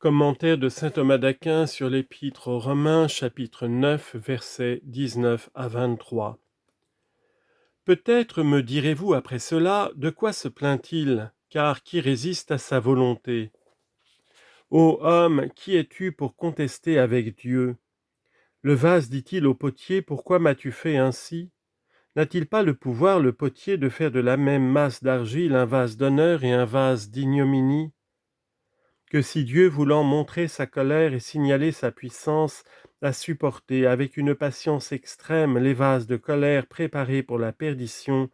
Commentaire de saint Thomas d'Aquin sur l'Épître aux Romains, chapitre 9, versets 19 à 23. Peut-être me direz-vous après cela, de quoi se plaint-il, car qui résiste à sa volonté? Ô homme, qui es-tu pour contester avec Dieu? Le vase dit-il au potier, pourquoi m'as-tu fait ainsi? N'a-t-il pas le pouvoir, le potier, de faire de la même masse d'argile un vase d'honneur et un vase d'ignominie? Que si Dieu, voulant montrer sa colère et signaler sa puissance, a supporté avec une patience extrême les vases de colère préparés pour la perdition,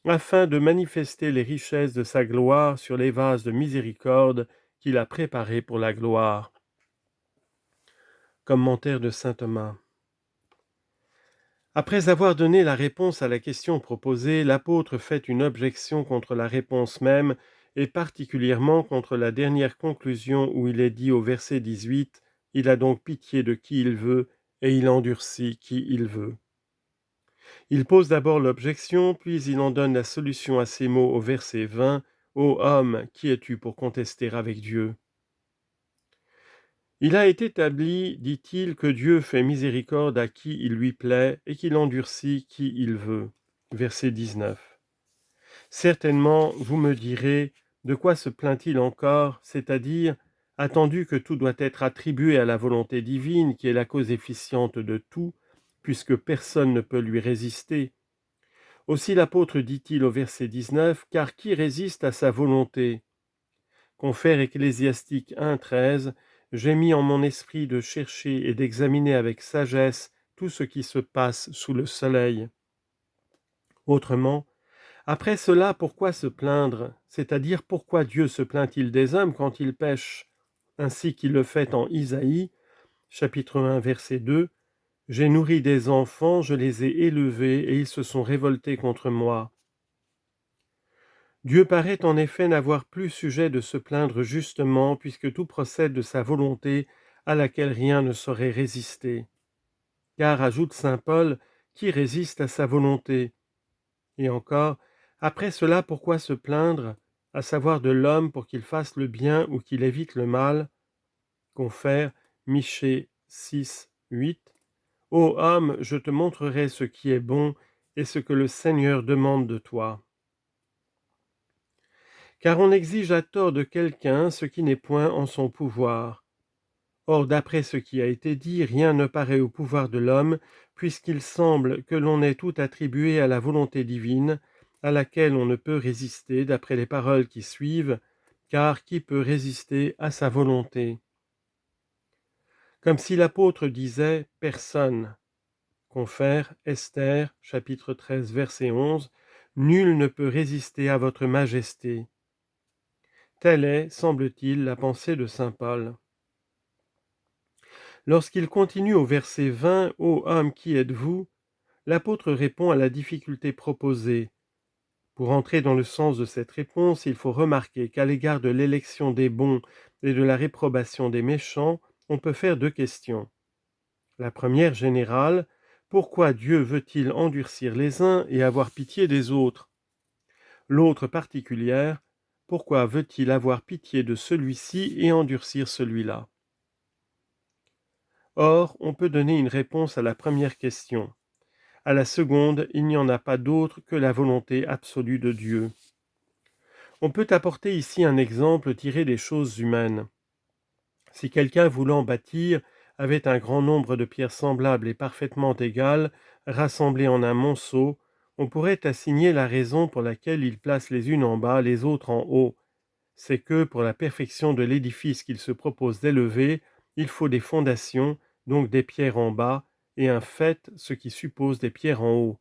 afin de manifester les richesses de sa gloire sur les vases de miséricorde qu'il a préparés pour la gloire. Commentaire de saint Thomas. Après avoir donné la réponse à la question proposée, l'apôtre fait une objection contre la réponse même, et particulièrement contre la dernière conclusion où il est dit au verset 18 « Il a donc pitié de qui il veut, et il endurcit qui il veut ». Il pose d'abord l'objection, puis il en donne la solution à ces mots au verset 20 « Ô homme, qui es-tu pour contester avec Dieu ?» Il a été établi, dit-il, que Dieu fait miséricorde à qui il lui plaît et qu'il endurcit qui il veut. Verset 19. Certainement, vous me direz, de quoi se plaint-il encore, c'est-à-dire, attendu que tout doit être attribué à la volonté divine qui est la cause efficiente de tout, puisque personne ne peut lui résister. Aussi l'apôtre dit-il au verset 19, car qui résiste à sa volonté? Confère ecclésiastique 1,13, j'ai mis en mon esprit de chercher et d'examiner avec sagesse tout ce qui se passe sous le soleil. Autrement, après cela, pourquoi se plaindre, c'est-à-dire pourquoi Dieu se plaint-il des hommes quand ils pêchent, ainsi qu'il le fait en Isaïe, chapitre 1, verset 2, « J'ai nourri des enfants, je les ai élevés, et ils se sont révoltés contre moi. » Dieu paraît en effet n'avoir plus sujet de se plaindre justement, puisque tout procède de sa volonté à laquelle rien ne saurait résister. Car, ajoute saint Paul, qui résiste à sa volonté? Et encore, après cela, pourquoi se plaindre, à savoir de l'homme pour qu'il fasse le bien ou qu'il évite le mal? Confère Michée 6, 8. Ô homme, je te montrerai ce qui est bon et ce que le Seigneur demande de toi. Car on exige à tort de quelqu'un ce qui n'est point en son pouvoir. Or, d'après ce qui a été dit, rien ne paraît au pouvoir de l'homme, puisqu'il semble que l'on ait tout attribué à la volonté divine, à laquelle on ne peut résister, d'après les paroles qui suivent, car qui peut résister à sa volonté? Comme si l'apôtre disait « personne ». Confère Esther, chapitre 13, verset 11, « Nul ne peut résister à votre majesté ». Telle est, semble-t-il, la pensée de saint Paul. Lorsqu'il continue au verset 20, « Ô homme, qui êtes-vous » l'apôtre répond à la difficulté proposée. Pour entrer dans le sens de cette réponse, il faut remarquer qu'à l'égard de l'élection des bons et de la réprobation des méchants, on peut faire deux questions. La première générale, pourquoi Dieu veut-il endurcir les uns et avoir pitié des autres? L'autre particulière, pourquoi veut-il avoir pitié de celui-ci et endurcir celui-là? Or, on peut donner une réponse à la première question. À la seconde, il n'y en a pas d'autre que la volonté absolue de Dieu. On peut apporter ici un exemple tiré des choses humaines. Si quelqu'un voulant bâtir avait un grand nombre de pierres semblables et parfaitement égales, rassemblées en un monceau, on pourrait assigner la raison pour laquelle il place les unes en bas, les autres en haut. C'est que, pour la perfection de l'édifice qu'il se propose d'élever, il faut des fondations, donc des pierres en bas, et un faîte, ce qui suppose des pierres en haut.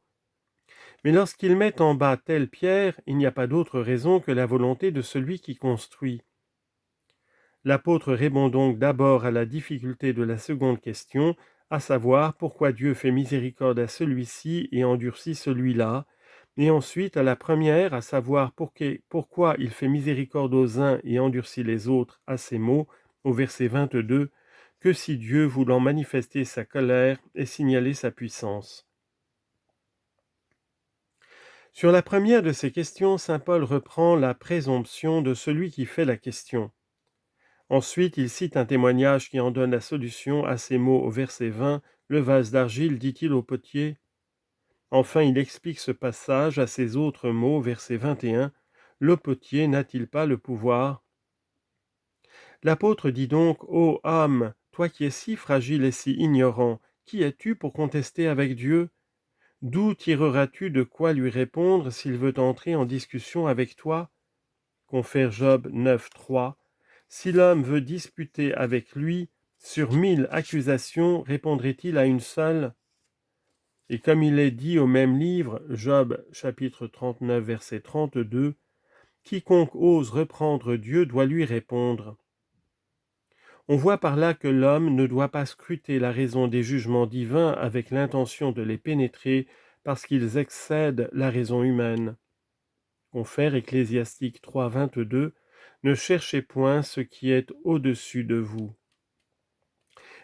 Mais lorsqu'il met en bas telle pierre, il n'y a pas d'autre raison que la volonté de celui qui construit. L'apôtre répond donc d'abord à la difficulté de la seconde question, à savoir pourquoi Dieu fait miséricorde à celui-ci et endurcit celui-là, et ensuite à la première, à savoir pourquoi il fait miséricorde aux uns et endurcit les autres, à ces mots, au verset 22, que si Dieu, voulant manifester sa colère et signaler sa puissance. Sur la première de ces questions, saint Paul reprend la présomption de celui qui fait la question. Ensuite, il cite un témoignage qui en donne la solution à ces mots au verset 20, « Le vase d'argile, dit-il au potier ?» Enfin, il explique ce passage à ces autres mots, verset 21, « Le potier n'a-t-il pas le pouvoir ?» L'apôtre dit donc, « Ô âme, toi qui es si fragile et si ignorant, qui es-tu pour contester avec Dieu ? D'où tireras-tu de quoi lui répondre s'il veut entrer en discussion avec toi ?» Confère Job 9, 3. Si l'homme veut disputer avec lui, sur 1000 accusations, répondrait-il à une seule ? Et comme il est dit au même livre, Job chapitre 39, verset 32, « Quiconque ose reprendre Dieu doit lui répondre. » On voit par là que l'homme ne doit pas scruter la raison des jugements divins avec l'intention de les pénétrer parce qu'ils excèdent la raison humaine. Confère Ecclésiastique 3, 22, « Ne cherchez point ce qui est au-dessus de vous. »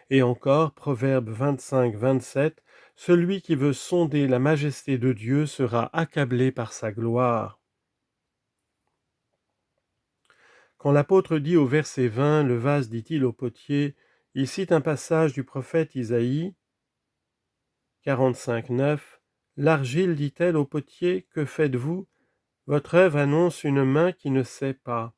Et encore, Proverbe 25, 27, « Celui qui veut sonder la majesté de Dieu sera accablé par sa gloire. » Quand l'apôtre dit au verset 20, « Le vase, dit-il au potier », il cite un passage du prophète Isaïe, 45, 9, « L'argile, dit-elle au potier, que faites-vous ? Votre œuvre annonce une main qui ne sait pas. »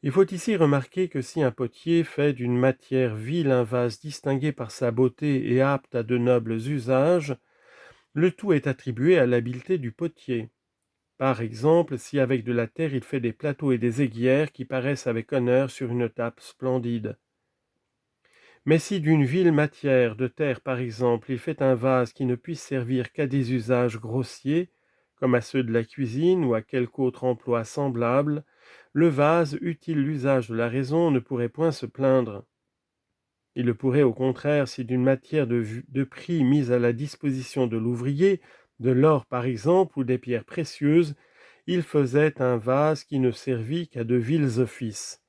Il faut ici remarquer que si un potier fait d'une matière vile un vase distingué par sa beauté et apte à de nobles usages, le tout est attribué à l'habileté du potier. Par exemple, si avec de la terre il fait des plateaux et des aiguières qui paraissent avec honneur sur une table splendide. Mais si d'une vile matière de terre, par exemple, il fait un vase qui ne puisse servir qu'à des usages grossiers, comme à ceux de la cuisine ou à quelque autre emploi semblable, le vase, eût-il l'usage de la raison, ne pourrait point se plaindre. Il le pourrait au contraire si d'une matière de prix mise à la disposition de l'ouvrier, de l'or par exemple, ou des pierres précieuses, il faisait un vase qui ne servit qu'à de vils offices.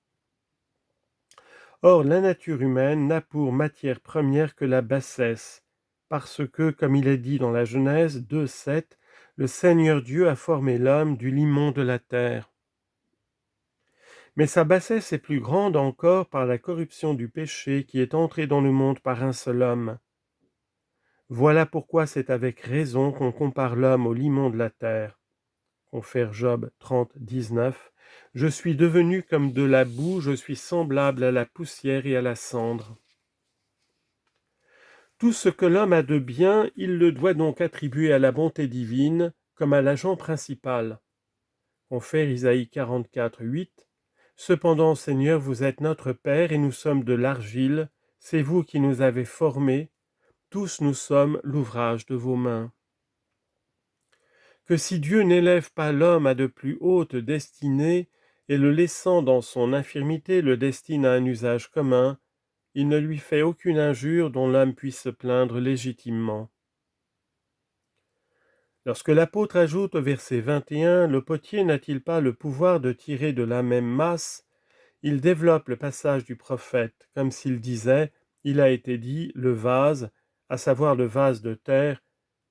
Or, la nature humaine n'a pour matière première que la bassesse, parce que, comme il est dit dans la Genèse 2, 7, le Seigneur Dieu a formé l'homme du limon de la terre. Mais sa bassesse est plus grande encore par la corruption du péché qui est entré dans le monde par un seul homme. Voilà pourquoi c'est avec raison qu'on compare l'homme au limon de la terre. Confère Job 30, 19. « Je suis devenu comme de la boue, je suis semblable à la poussière et à la cendre. » Tout ce que l'homme a de bien, il le doit donc attribuer à la bonté divine comme à l'agent principal. Confère Isaïe 44, 8. « Cependant, Seigneur, vous êtes notre Père et nous sommes de l'argile, c'est vous qui nous avez formés, tous nous sommes l'ouvrage de vos mains. » Que si Dieu n'élève pas l'homme à de plus hautes destinées et le laissant dans son infirmité le destine à un usage commun, il ne lui fait aucune injure dont l'homme puisse se plaindre légitimement. Lorsque l'apôtre ajoute au verset 21, « Le potier n'a-t-il pas le pouvoir de tirer de la même masse ?» il développe le passage du prophète, comme s'il disait, « Il a été dit, le vase, à savoir le vase de terre,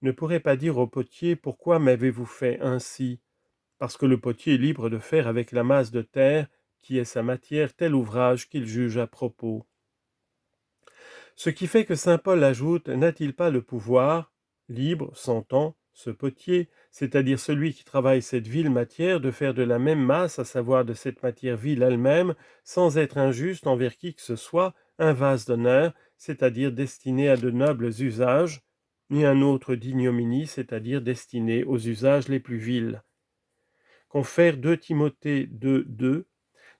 ne pourrait pas dire au potier, pourquoi m'avez-vous fait ainsi ? Parce que le potier est libre de faire avec la masse de terre, qui est sa matière, tel ouvrage qu'il juge à propos. » Ce qui fait que saint Paul ajoute, n'a-t-il pas le pouvoir, libre, s'entend, ce potier, c'est-à-dire celui qui travaille cette vile matière, de faire de la même masse, à savoir de cette matière vile elle-même, sans être injuste envers qui que ce soit, un vase d'honneur, c'est-à-dire destiné à de nobles usages, ni un autre d'ignominie, c'est-à-dire destiné aux usages les plus vils. Confère 2 Timothée 2, 2.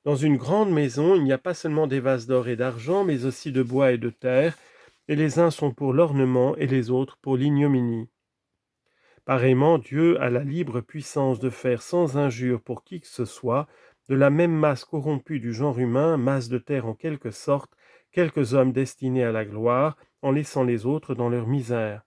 Dans une grande maison, il n'y a pas seulement des vases d'or et d'argent, mais aussi de bois et de terre, et les uns sont pour l'ornement et les autres pour l'ignominie. Pareillement, Dieu a la libre puissance de faire sans injure pour qui que ce soit, de la même masse corrompue du genre humain, masse de terre en quelque sorte, quelques hommes destinés à la gloire, en laissant les autres dans leur misère.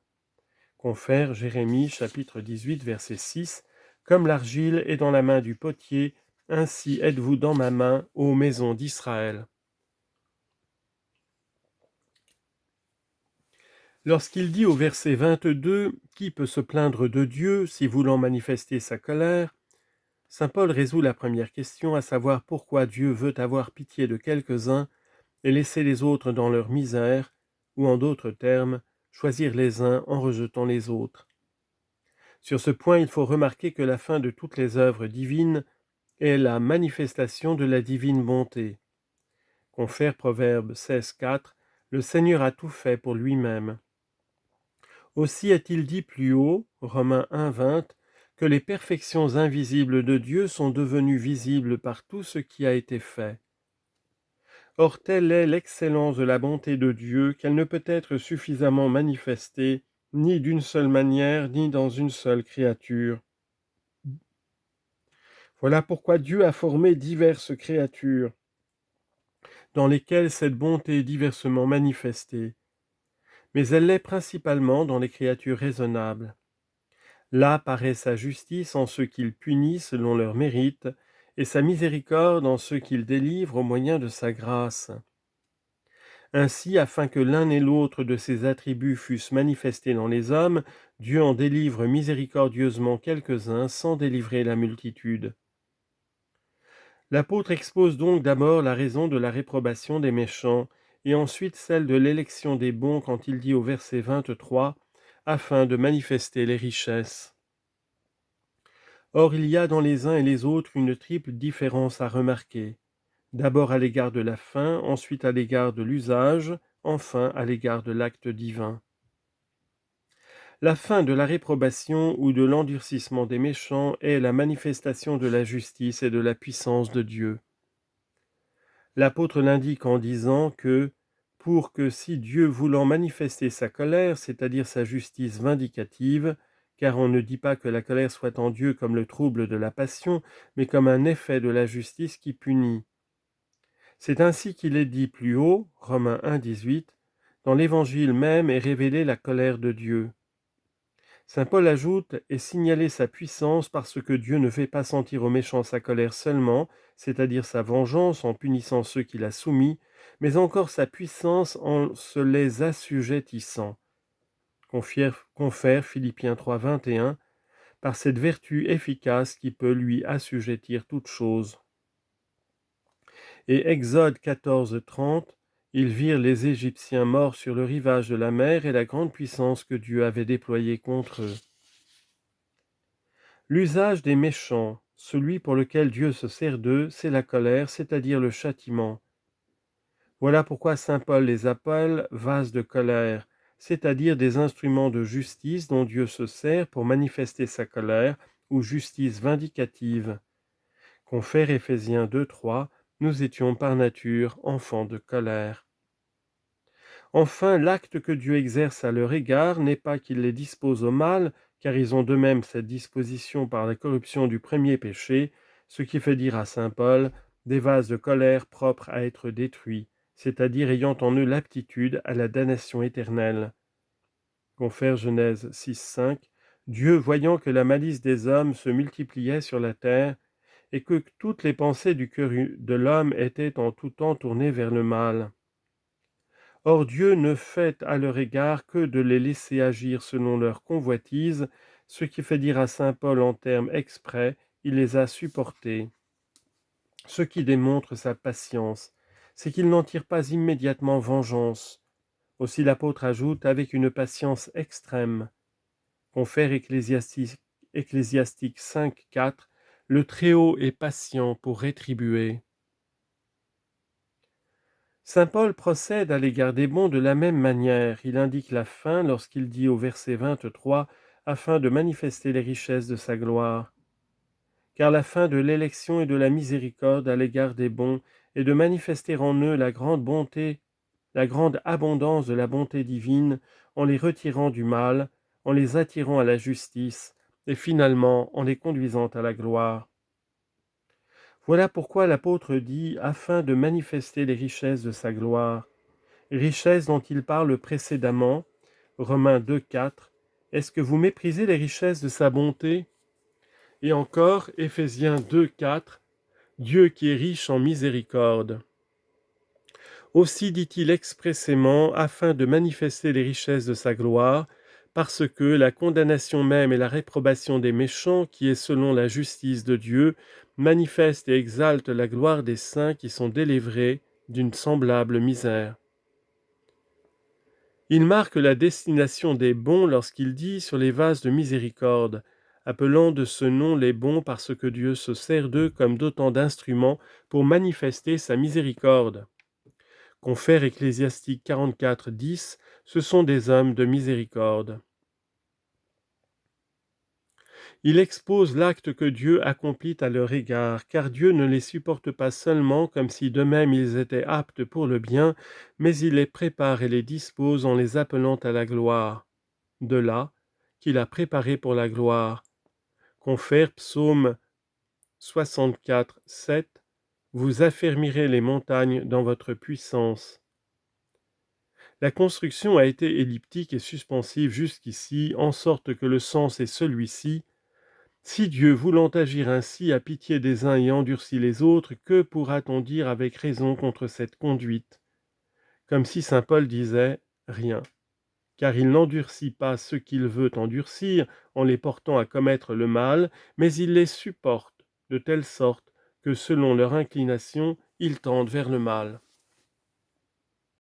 Confère Jérémie chapitre 18 verset 6, « Comme l'argile est dans la main du potier, ainsi êtes-vous dans ma main, ô maison d'Israël. » Lorsqu'il dit au verset 22, « Qui peut se plaindre de Dieu si voulant manifester sa colère ?» Saint Paul résout la première question, à savoir pourquoi Dieu veut avoir pitié de quelques-uns et laisser les autres dans leur misère, ou en d'autres termes, choisir les uns en rejetant les autres. Sur ce point, il faut remarquer que la fin de toutes les œuvres divines est la manifestation de la divine bonté. Confère Proverbe 16,4, le Seigneur a tout fait pour lui-même. Aussi est-il dit plus haut, Romains 1,20, que les perfections invisibles de Dieu sont devenues visibles par tout ce qui a été fait. Or telle est l'excellence de la bonté de Dieu qu'elle ne peut être suffisamment manifestée, ni d'une seule manière, ni dans une seule créature. Voilà pourquoi Dieu a formé diverses créatures, dans lesquelles cette bonté est diversement manifestée. Mais elle l'est principalement dans les créatures raisonnables. Là paraît sa justice en ceux qu'il punit selon leur mérite, et sa miséricorde en ceux qu'il délivre au moyen de sa grâce. Ainsi, afin que l'un et l'autre de ses attributs fussent manifestés dans les hommes, Dieu en délivre miséricordieusement quelques-uns sans délivrer la multitude. L'apôtre expose donc d'abord la raison de la réprobation des méchants, et ensuite celle de l'élection des bons quand il dit au verset 23, afin de manifester les richesses. Or il y a dans les uns et les autres une triple différence à remarquer, d'abord à l'égard de la fin, ensuite à l'égard de l'usage, enfin à l'égard de l'acte divin. La fin de la réprobation ou de l'endurcissement des méchants est la manifestation de la justice et de la puissance de Dieu. L'apôtre l'indique en disant que, pour que si Dieu voulant manifester sa colère, c'est-à-dire sa justice vindicative, car on ne dit pas que la colère soit en Dieu comme le trouble de la passion, mais comme un effet de la justice qui punit. C'est ainsi qu'il est dit plus haut, Romains 1,18, dans l'Évangile même est révélée la colère de Dieu. Saint Paul ajoute et signaler sa puissance parce que Dieu ne fait pas sentir aux méchants sa colère seulement, c'est-à-dire sa vengeance en punissant ceux qu'il a soumis, mais encore sa puissance en se les assujettissant. Confère Philippiens 3,21, par cette vertu efficace qui peut lui assujettir toutes choses. Et Exode 14,30, ils virent les Égyptiens morts sur le rivage de la mer et la grande puissance que Dieu avait déployée contre eux. L'usage des méchants, celui pour lequel Dieu se sert d'eux, c'est la colère, c'est-à-dire le châtiment. Voilà pourquoi saint Paul les appelle vases de colère, c'est-à-dire des instruments de justice dont Dieu se sert pour manifester sa colère, ou justice vindicative. Confère Éphésiens 2,3, nous étions par nature enfants de colère. Enfin, l'acte que Dieu exerce à leur égard n'est pas qu'il les dispose au mal, car ils ont d'eux-mêmes cette disposition par la corruption du premier péché, ce qui fait dire à saint Paul des vases de colère propres à être détruits, c'est-à-dire ayant en eux l'aptitude à la damnation éternelle. Confère Genèse 6,5, Dieu, voyant que la malice des hommes se multipliait sur la terre, et que toutes les pensées du cœur de l'homme étaient en tout temps tournées vers le mal. Or Dieu ne fait à leur égard que de les laisser agir selon leur convoitise, ce qui fait dire à saint Paul en termes exprès, il les a supportés. Ce qui démontre sa patience, c'est qu'il n'en tire pas immédiatement vengeance. Aussi l'apôtre ajoute avec une patience extrême. Confère Ecclésiastique 5,4, le Très-Haut est patient pour rétribuer. Saint Paul procède à l'égard des bons de la même manière. Il indique la fin lorsqu'il dit au verset 23, afin de manifester les richesses de sa gloire. Car la fin de l'élection et de la miséricorde à l'égard des bons est de manifester en eux la grande bonté, la grande abondance de la bonté divine, en les retirant du mal, en les attirant à la justice, et finalement en les conduisant à la gloire. Voilà pourquoi l'apôtre dit, afin de manifester les richesses de sa gloire, richesses dont il parle précédemment, Romains 2,4, est-ce que vous méprisez les richesses de sa bonté? Et encore, Éphésiens 2,4, Dieu qui est riche en miséricorde. Aussi dit-il expressément, afin de manifester les richesses de sa gloire, parce que la condamnation même et la réprobation des méchants, qui est selon la justice de Dieu, manifeste et exalte la gloire des saints qui sont délivrés d'une semblable misère. Il marque la destination des bons lorsqu'il dit sur les vases de miséricorde, appelant de ce nom les bons parce que Dieu se sert d'eux comme d'autant d'instruments pour manifester sa miséricorde. Confère Ecclésiastique 44, 10, ce sont des hommes de miséricorde. Il expose l'acte que Dieu accomplit à leur égard, car Dieu ne les supporte pas seulement comme si d'eux-mêmes ils étaient aptes pour le bien, mais il les prépare et les dispose en les appelant à la gloire. De là qu'il a préparé pour la gloire. Confère Psaume 64, 7, vous affermirez les montagnes dans votre puissance. La construction a été elliptique et suspensive jusqu'ici, en sorte que le sens est celui-ci. Si Dieu, voulant agir ainsi, a pitié des uns et endurcit les autres, que pourra-t-on dire avec raison contre cette conduite? Comme si saint Paul disait « rien », car il n'endurcit pas ceux qu'il veut endurcir en les portant à commettre le mal, mais il les supporte de telle sorte que selon leur inclination, ils tendent vers le mal.